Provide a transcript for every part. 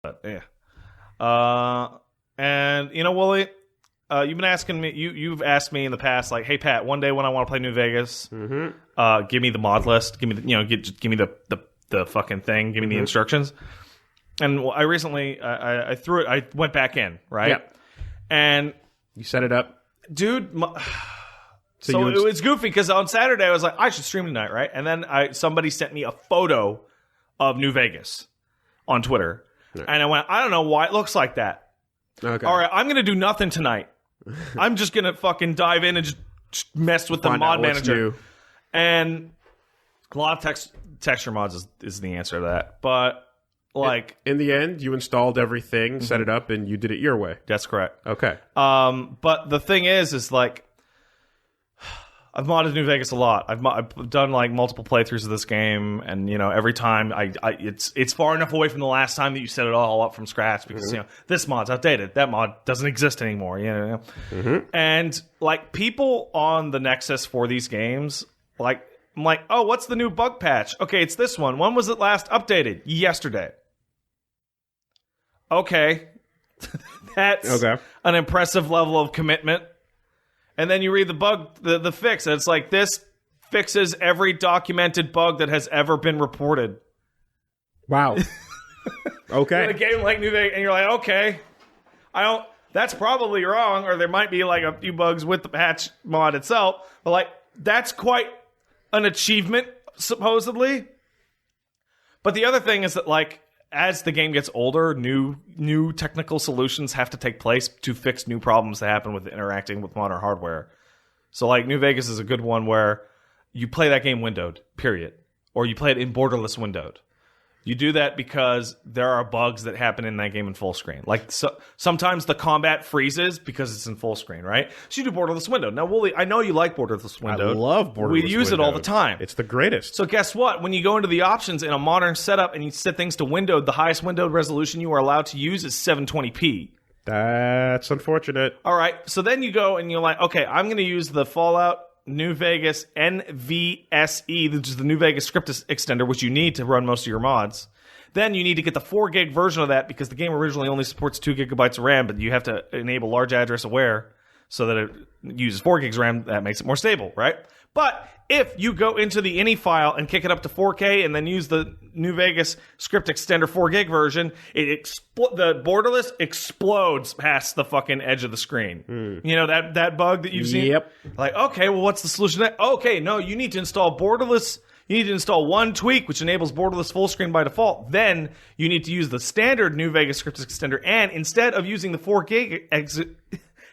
But yeah. And you know, Wooly, you've been asking me. You've asked me in the past, like, hey Pat, one day when I want to play New Vegas, give me the mod list. Give me give me the fucking thing. Give me the instructions. And I recently I threw it. I went back in, right? Yeah. And You set it up, dude. So it was goofy because on Saturday I was like, I should stream tonight, right? And then somebody sent me a photo of New Vegas on Twitter, and I went, I don't know why it looks like that. Okay. All right, I'm gonna do nothing tonight. I'm just gonna fucking dive in and just mess with the mod manager. New. And a lot of texture mods is the answer to that, but like In the end, you installed everything, set it up, and you did it your way. that's correct. Okay. But the thing is like I've modded New Vegas a lot. I've done like multiple playthroughs of this game, and you know every time it's far enough away from the last time that you set it all up from scratch because you know this mod's outdated, that mod doesn't exist anymore. You know, and like people on the Nexus for these games, like I'm like, oh, what's the new bug patch? Okay, it's this one. When was it last updated? Yesterday. Okay, that's an impressive level of commitment. And then you read the bug, the fix, and it's like, this fixes every documented bug that has ever been reported. Wow. Okay. In a game like New Vegas, and you're like, okay, that's probably wrong, or there might be like a few bugs with the patch mod itself, but like, that's quite an achievement, supposedly. But the other thing is that, like, as the game gets older, new technical solutions have to take place to fix new problems that happen with interacting with modern hardware. So, like, New Vegas is a good one where you play that game windowed, period. Or you play it in borderless windowed. You do that because there are bugs that happen in that game in full screen. Like, sometimes the combat freezes because it's in full screen, right? So you do borderless windowed. Now, Wooly, I know you like borderless windowed. I love borderless We use it all the time. It's the greatest. So guess what? When you go into the options in a modern setup and you set things to windowed, the highest windowed resolution you are allowed to use is 720p. That's unfortunate. All right. So then you go and you're like, okay, I'm going to use the Fallout New Vegas NVSE, which is the New Vegas script extender, which you need to run most of your mods. Then you need to get the 4 gig version of that because the game originally only supports 2 gigabytes of RAM, but you have to enable large address aware so that it uses 4 gigs RAM. That makes it more stable, right? But if you go into the INI file and kick it up to 4K and then use the New Vegas script extender 4 gig version, the borderless explodes past the fucking edge of the screen. You know that bug that you've seen? Yep. Like, okay, well, what's the solution to that? Okay, no, you need to install borderless. You need to install one tweak, which enables borderless full screen by default. Then you need to use the standard New Vegas script extender, and instead of using the 4 gig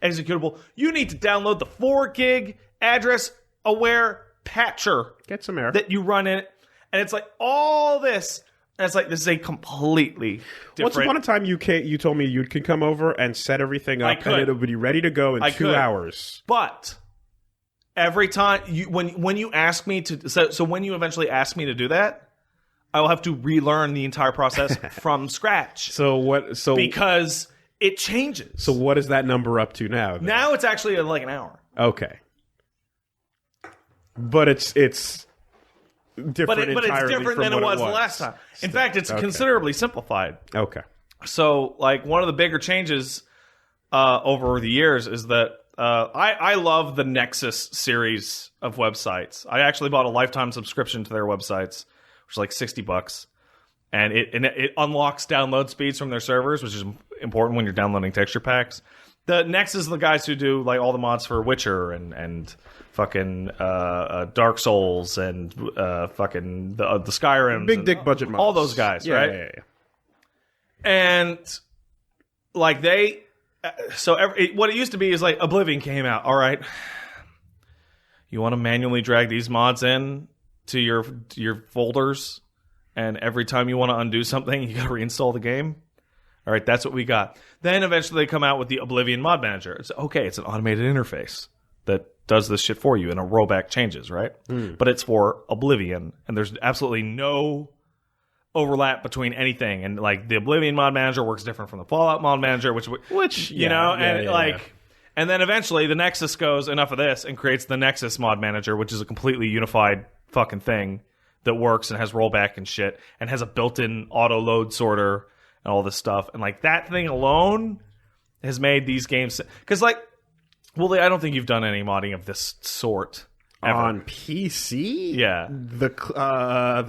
executable, you need to download the 4 gig address aware patcher. Get some air. That you run in it. And it's like all this. And it's like, this is a completely different... Once upon a time, you told me you could come over and set everything up, and it would be ready to go in 2 hours. But every time, when you ask me to... So when you eventually ask me to do that, I will have to relearn the entire process from scratch. Because it changes. So what is that number up to now? Then? Now it's actually like an hour. Okay. But it's different. But it's different than it was the last time. In fact, it's considerably simplified. Okay. So, like, one of the bigger changes over the years is that I love the Nexus series of websites. I actually bought a lifetime subscription to their websites, which is like $60, and it unlocks download speeds from their servers, which is important when you're downloading texture packs. The Nexus are the guys who do like all the mods for Witcher and fucking Dark Souls and fucking the Skyrim. Big dick budget mods. All those guys, right? Yeah. And like what it used to be is like Oblivion came out. All right, you want to manually drag these mods in to your folders, and every time you want to undo something, you got to reinstall the game. All right, that's what we got. Then eventually they come out with the Oblivion Mod Manager. It's okay, it's an automated interface that does this shit for you, and a rollback changes, right? But it's for Oblivion, and there's absolutely no overlap between anything. And like the Oblivion Mod Manager works different from the Fallout Mod Manager, which and then eventually the Nexus goes, enough of this, and creates the Nexus Mod Manager, which is a completely unified fucking thing that works and has rollback and shit, and has a built-in auto load sorter. and all this stuff. And like that thing alone has made these games, because like, well, I don't think you've done any modding of this sort ever. On PC. Yeah, the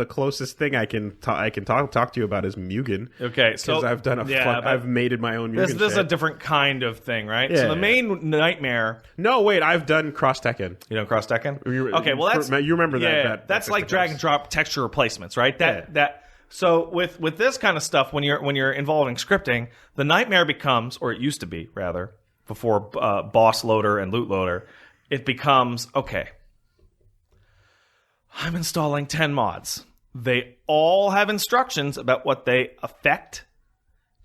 closest thing I can talk to you about is Mugen. Okay, so because I've done I've made my own Mugen. This is a different kind of thing, right? Yeah. So the main nightmare. No, wait, I've done Cross Tekken. You know Cross Tekken? Okay, well that's you remember that? Yeah, that's like drag and drop texture replacements, right? So with this kind of stuff, when you're involving scripting, the nightmare becomes, or it used to be rather, before boss loader and loot loader, it becomes, okay, I'm installing 10 mods. They all have instructions about what they affect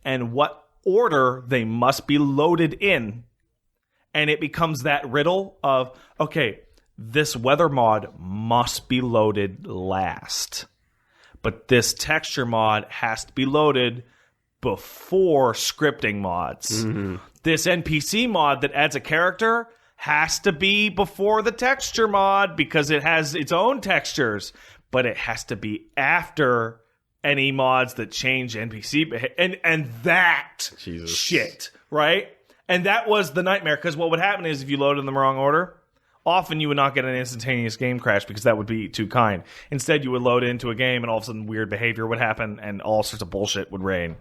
and what order they must be loaded in. And it becomes that riddle of, okay, this weather mod must be loaded last. But this texture mod has to be loaded before scripting mods. Mm-hmm. This NPC mod that adds a character has to be before the texture mod because it has its own textures, but it has to be after any mods that change NPC behavior. And that shit, right? And that was the nightmare, because what would happen is if you loaded in the wrong order, often you would not get an instantaneous game crash because that would be too kind. Instead, you would load into a game and all of a sudden weird behavior would happen and all sorts of bullshit would reign.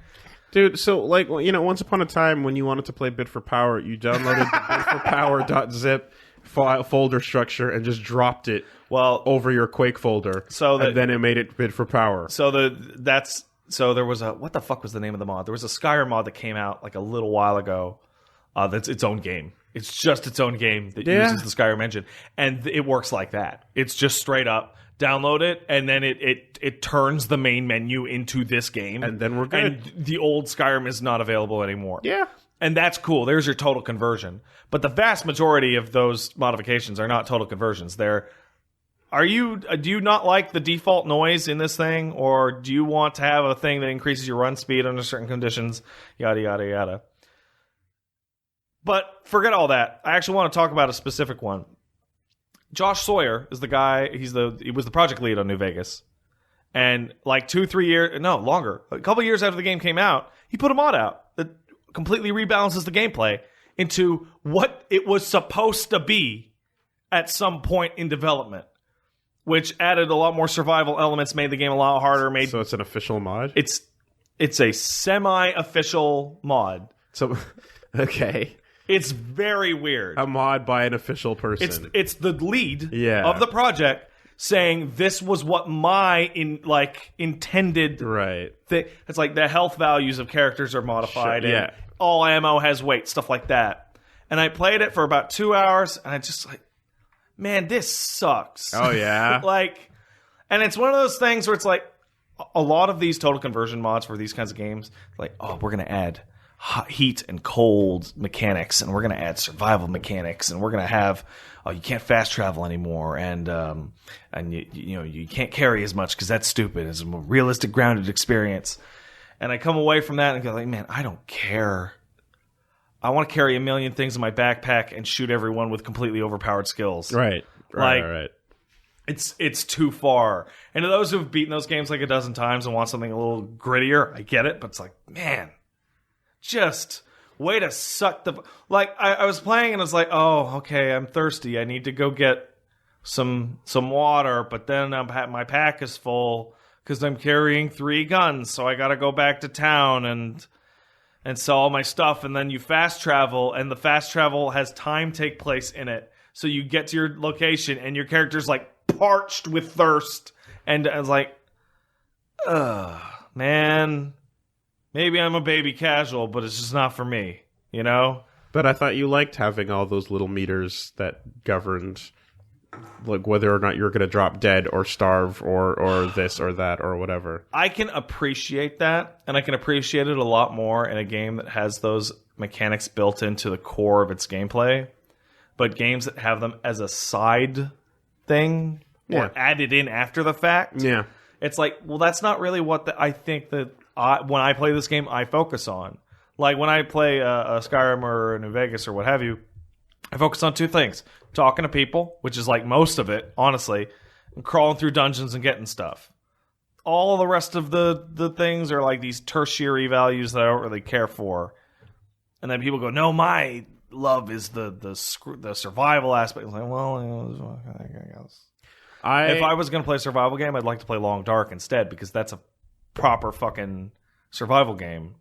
Dude, so, like, you know, once upon a time when you wanted to play Bit for Power, you downloaded the bitforpower.zip folder structure and just dropped it over your Quake folder. And then it made it Bit for Power. So there was a, what the fuck was the name of the mod? There was a Skyrim mod that came out like a little while ago that's its own game. It's just its own game that uses the Skyrim engine. And it works like that. It's just straight up. Download it, and then it turns the main menu into this game. And then we're good. And the old Skyrim is not available anymore. Yeah. And that's cool. There's your total conversion. But the vast majority of those modifications are not total conversions. Do you not like the default noise in this thing? Or do you want to have a thing that increases your run speed under certain conditions? Yada, yada, yada. But forget all that. I actually want to talk about a specific one. Josh Sawyer is the guy. He was the project lead on New Vegas, and like 2-3 years, no longer, a couple years after the game came out, he put a mod out that completely rebalances the gameplay into what it was supposed to be at some point in development, which added a lot more survival elements, made the game a lot harder. So it's an official mod. It's a semi-official mod. So okay. It's very weird. A mod by an official person. It's the lead of the project saying this was what my intended thing. It's like the health values of characters are modified and all ammo has weight, stuff like that. And I played it for about 2 hours and I just like, man, this sucks. Oh yeah. And it's one of those things where it's like a lot of these total conversion mods for these kinds of games, like, oh, we're gonna add heat and cold mechanics, and we're going to add survival mechanics, and we're going to have you can't fast travel anymore, and you can't carry as much because that's stupid. It's a more realistic, grounded experience. And I come away from that and go like, man, I don't care. I want to carry a million things in my backpack and shoot everyone with completely overpowered skills. Right. It's too far. And to those who've beaten those games like a dozen times and want something a little grittier, I get it, but it's like, man, just way to suck the... Like, I was playing and I was like, oh, okay, I'm thirsty. I need to go get some water, but then my pack is full because I'm carrying 3 guns, so I got to go back to town and sell all my stuff. And then you fast travel, and the fast travel has time take place in it. So you get to your location, and your character's, like, parched with thirst. And I was like, ugh, man... Maybe I'm a baby casual, but it's just not for me, you know? But I thought you liked having all those little meters that governed like whether or not you're going to drop dead or starve or this or that or whatever. I can appreciate that, and I can appreciate it a lot more in a game that has those mechanics built into the core of its gameplay. But games that have them as a side thing or added in after the fact, it's like, well, that's not really what I think that... when I play this game, I focus on. Like, when I play a Skyrim or a New Vegas or what have you, I focus on 2 things. Talking to people, which is like most of it, honestly, and crawling through dungeons and getting stuff. all the rest of the things are like these tertiary values that I don't really care for. And then people go, no, my love is the survival aspect. It's like, well, I guess. If I was going to play a survival game, I'd like to play Long Dark instead, because that's a proper fucking survival game.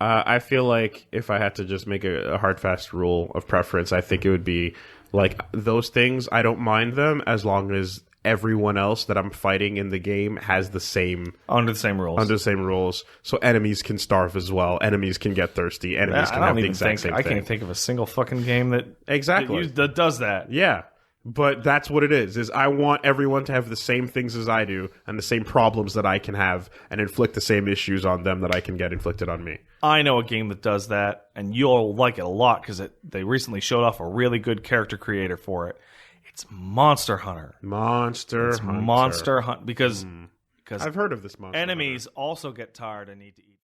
I feel like if I had to just make a hard, fast rule of preference, I think it would be like those things. I don't mind them as long as everyone else that I'm fighting in the game has the same... Under the same rules. Under the same rules. So enemies can starve as well. Enemies can get thirsty. Enemies can have the exact same thing. I can't think of a single fucking game that... Exactly. That does that. Yeah. But that's what it is I want everyone to have the same things as I do and the same problems that I can have and inflict the same issues on them that I can get inflicted on me. I know a game that does that, and you'll like it a lot because they recently showed off a really good character creator for it. It's Monster Hunter. Monster Hunter. Monster Hunter because I've heard of this Monster enemies Hunter. also get tired and need to eat.